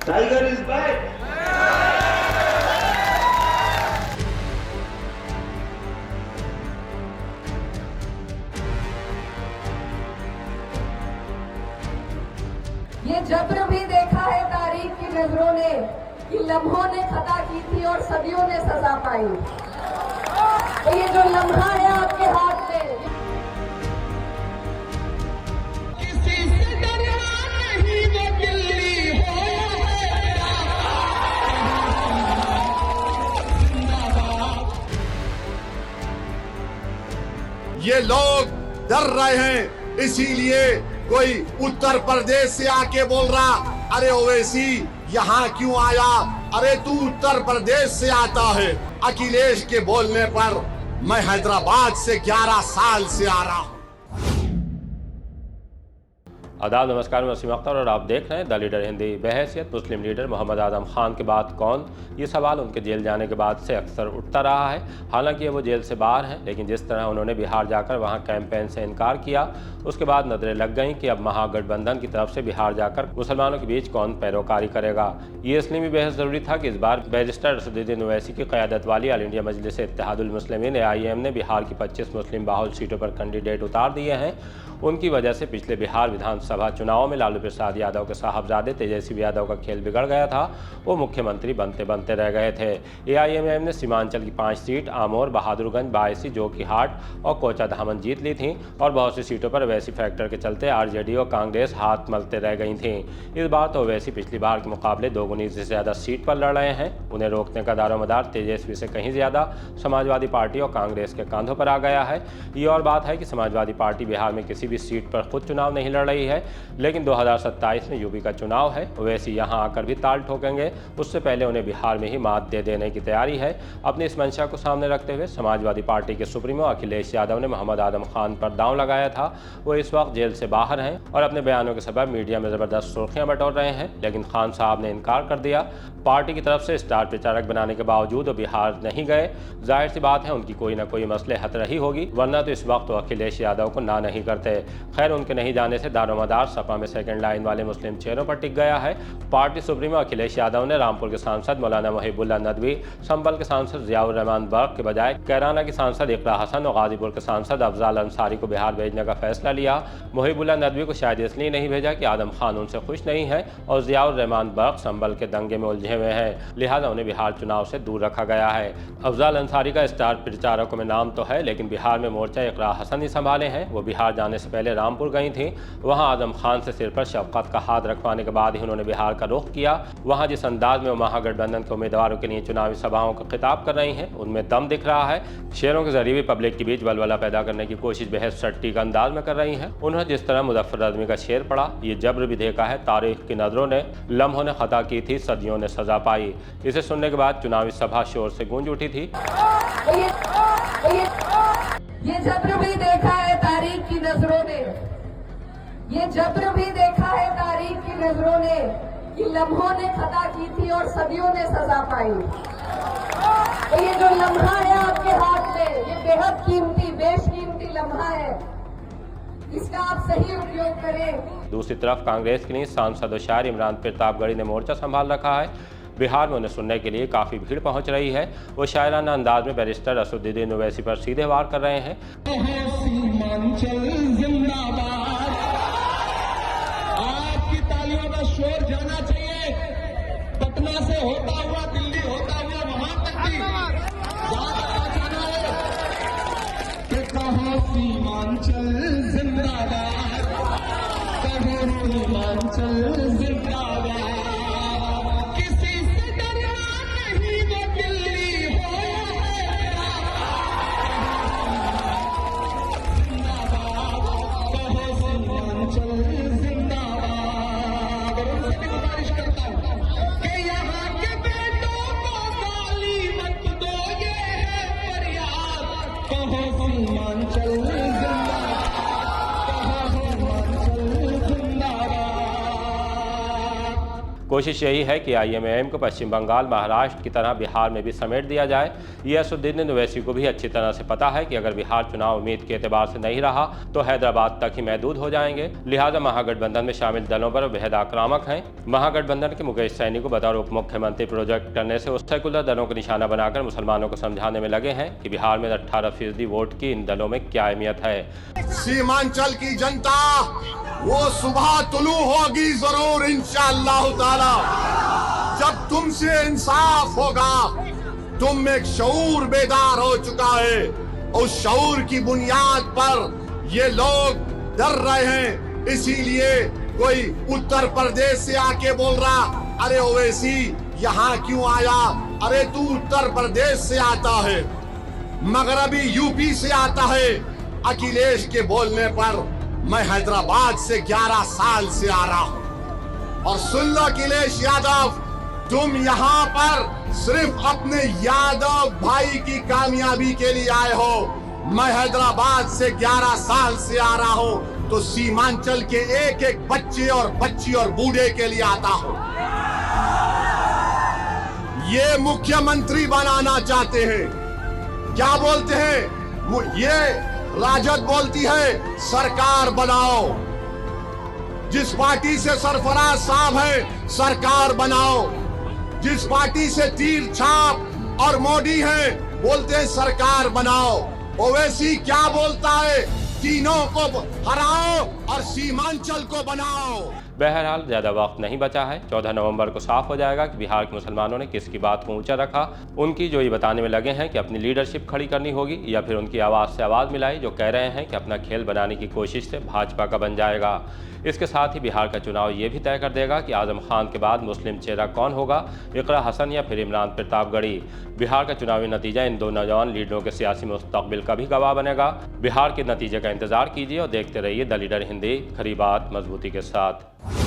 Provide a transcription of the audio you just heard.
Tiger is back. ये जब्र भी देखा है तारीख की नजरों ने कि लम्हों ने खता की थी और सदियों ने सजा पाई। तो ये जो लम्हा है आपके हाथ में, किसी से डरना नहीं, वो दिल्ली हो ये लोग डर रहे हैं, इसीलिए कोई उत्तर प्रदेश से आके बोल रहा, अरे ओवैसी यहाँ क्यों आया? अरे तू उत्तर प्रदेश से आता है। अखिलेश के बोलने पर मैं हैदराबाद से 11 साल से आ रहा हूँ। आदाब, नमस्कार, मैं वसीम अख्तर और आप देख रहे हैं द लीडर हिंदी। बहैसियत मुस्लिम लीडर मोहम्मद आजम खान के बाद कौन, ये सवाल उनके जेल जाने के बाद से अक्सर उठता रहा है। हालांकि वो जेल से बाहर हैं, लेकिन जिस तरह उन्होंने बिहार जाकर वहां कैंपेन से इनकार किया, उसके बाद नजरें लग गई कि अब महागठबंधन की तरफ से बिहार जाकर मुसलमानों के बीच कौन पैरोकारी करेगा। ये इसलिए भी बेहद ज़रूरी था कि इस बार बैरिस्टर असदुद्दीन ओवैसी की क़यादत वाली ऑल इंडिया मजलिस इत्तेहादुल मुस्लिमीन AIM ने बिहार की 25 मुस्लिम बाहुल सीटों पर कैंडिडेट उतार दिए हैं। उनकी वजह से पिछले बिहार विधानसभा चुनाव में लालू प्रसाद यादव के साहबजादे तेजस्वी यादव का खेल बिगड़ गया था। वो मुख्यमंत्री बनते बनते रह गए थे। AIM ने सीमांचल की 5 सीट आमोर, बहादुरगंज, बायसी, जोकीहाट और कोचा धामन जीत ली थी और बहुत सी सीटों पर ओवैसी फैक्टर के चलते RJD और कांग्रेस हाथ मलते रह गई थी। इस बार तो ओवैसी पिछली बार के मुकाबले 2 गुनी से ज़्यादा सीट पर लड़ रहे हैं। उन्हें रोकने का दारोमदार तेजस्वी से कहीं ज़्यादा समाजवादी पार्टी और कांग्रेस के कांधों पर आ गया है। ये और बात है कि समाजवादी पार्टी बिहार में किसी भी सीट पर खुद चुनाव नहीं लड़ रही है, लेकिन 2027 में यूपी का चुनाव है। ओवैसी यहाँ आकर भी ताल ठोकेंगे, उससे पहले उन्हें बिहार में ही मात दे देने की तैयारी है। अपनी इस मंशा को सामने रखते हुए समाजवादी पार्टी के सुप्रीमो अखिलेश यादव ने मोहम्मद आजम खान पर दांव लगाया था। वो इस वक्त जेल से बाहर हैं और अपने बयानों के सबब मीडिया में ज़बरदस्त सुर्खियां बटोर रहे हैं, लेकिन खान साहब ने इनकार कर दिया। पार्टी की तरफ से स्टार प्रचारक बनाने के बावजूद वो बिहार नहीं गए। जाहिर सी बात है उनकी कोई ना कोई मसलहत रही होगी, वरना तो इस वक्त वो अखिलेश यादव को ना नहीं करते। खैर, उनके नहीं जाने से दारोमदार सपा में सेकंड लाइन वाले मुस्लिम चेहरों पर टिक गया है। पार्टी सुप्रीमो अखिलेश यादव ने रामपुर के सांसद मौलाना मुहिबुल्लाह नदवी, संभल के सांसद जियाउर रहमान बर्क के बजाय कैराना की सांसद इकरा हसन और गाजीपुर के सांसद अफजाल अंसारी को बिहार भेजने का फैसला लिया। मुहिबुल्लाह नदवी को शायद इसलिए नहीं भेजा कि आजम खान उनसे खुश नहीं है और जियाउर रहमान बर्क संभल के दंगे में उलझे हुए हैं, लिहाजा उन्हें बिहार चुनाव से दूर रखा गया है। अफजाल अंसारी का स्टार प्रचारकों में नाम तो है, लेकिन बिहार में मोर्चा इकरा हसन ही संभाले हैं। वो बिहार जाने से पहले रामपुर गई थी। वहां आजम खान से सिर पर शफकत का हाथ रखवाने के बाद ही उन्होंने बिहार का रुख किया। वहां जिस अंदाज में वो महागठबंधन के उम्मीदवारों के लिए चुनावी सभाओं का खिताब कर रही हैं, उनमें दम दिख रहा है। शेरों के जरिए भी पब्लिक के बीच वलवला पैदा करने की कोशिश बेहद सटीक अंदाज में कर रही हैं। उन्होंने जिस तरह मुजफ्फर आजमी का शेर पढ़ा, ये जब्र भी देखा है तारीख की नजरों ने, लम्हों ने खता की थी, सदियों ने सजा पाई। इसे सुनने के बाद चुनावी सभा शोर से गूंज उठी थी। ये जब्र भी देखा है तारीख की नजरों ने, ये जब्र भी देखा है तारीख की नजरों ने कि लम्हों ने खता की थी और सदियों ने सजा पाई। तो ये जो लम्हा है आपके हाथ में, ये बेहद कीमती, बेशकीमती लम्हा है, इसका आप सही उपयोग करें। दूसरी तरफ कांग्रेस के लिए सांसद और शायर इमरान प्रतापगढ़ी ने मोर्चा संभाल रखा है। बिहार में उन्हें सुनने के लिए काफ़ी भीड़ पहुंच रही है। वो शायराना अंदाज में बैरिस्टर असदुद्दीन ओवैसी पर सीधे वार कर रहे हैं। आपकी तालियों का शोर जाना चाहिए। पटना से होता हुआ, दिल्ली होता हुआ, वहां तक भी जाना है। कहो सीमांचल जिंदाबाद, कहो सीमांचल जिंदाबाद। किसी से डरना नहीं, वो दिल्ली हो जिंदाबाद, कहो सीमांचल जिंदाबाद। उनसे भी गुजारिश करता हूं कि यहाँ के बेटों को गाली मत दो, ये है फरियाद। कहो सीमांचल जिंदाबाद, कहो सीमांचल जिंदाबाद। कोशिश यही है कि IMAM को पश्चिम बंगाल, महाराष्ट्र की तरह बिहार में भी समेट दिया जाए। गयासुद्दीन ओवैसी को भी अच्छी तरह से पता है कि अगर बिहार चुनाव उम्मीद के एतबार से नहीं रहा तो हैदराबाद तक ही महदूद हो जाएंगे। लिहाजा महागठबंधन में शामिल दलों पर बेहद आक्रामक हैं। महागठबंधन के मुकेश सैनी को बतौर उप मुख्यमंत्री प्रोजेक्ट करने से सेकुलर दलों को निशाना बनाकर मुसलमानों को समझाने में लगे हैं कि बिहार में 18% वोट की इन दलों में क्या अहमियत है। सीमांचल की जनता वो सुबह तुलू होगी जरूर इंशाअल्लाह ताला, जब तुमसे इंसाफ होगा। तुम एक शऊर बेदार हो चुका है, उस शऊर की बुनियाद पर ये लोग डर रहे हैं। इसीलिए कोई उत्तर प्रदेश से आके बोल रहा, अरे ओवैसी यहाँ क्यों आया? अरे तू उत्तर प्रदेश से आता है, मगरबी यूपी से आता है। अखिलेश के बोलने पर मैं हैदराबाद से 11 साल से आ रहा हूं। और सुन लो अखिलेश यादव, तुम यहाँ पर सिर्फ अपने यादव भाई की कामयाबी के लिए आए हो। मैं हैदराबाद से 11 साल से आ रहा हूं, तो सीमांचल के एक एक बच्चे और बच्ची और बूढ़े के लिए आता हूं। ये मुख्यमंत्री बनाना चाहते हैं, क्या बोलते हैं? ये राजद बोलती है सरकार बनाओ। जिस पार्टी से सरफराज साहब है सरकार बनाओ, जिस पार्टी से तीर छाप और मोदी है बोलते हैं सरकार बनाओ। ओवैसी क्या बोलता है? तीनों को हराओ और सीमांचल को बनाओ। बहरहाल ज़्यादा वक्त नहीं बचा है। 14 नवंबर को साफ हो जाएगा कि बिहार के मुसलमानों ने किसकी बात को ऊंचा रखा। उनकी जो ये बताने में लगे हैं कि अपनी लीडरशिप खड़ी करनी होगी, या फिर उनकी आवाज़ से आवाज़ मिलाई जो कह रहे हैं कि अपना खेल बनाने की कोशिश से भाजपा का बन जाएगा। इसके साथ ही बिहार का चुनाव ये भी तय कर देगा कि आजम खान के बाद मुस्लिम चेहरा कौन होगा, इकरा हसन या फिर इमरान प्रतापगढ़ी। बिहार का चुनावी नतीजा इन दो नौजवान लीडरों के सियासी मुस्तकबिल का भी गवाह बनेगा। बिहार के नतीजे का इंतजार कीजिए और देखते रहिए द लीडर हिंदी, खरी बात मजबूती के साथ।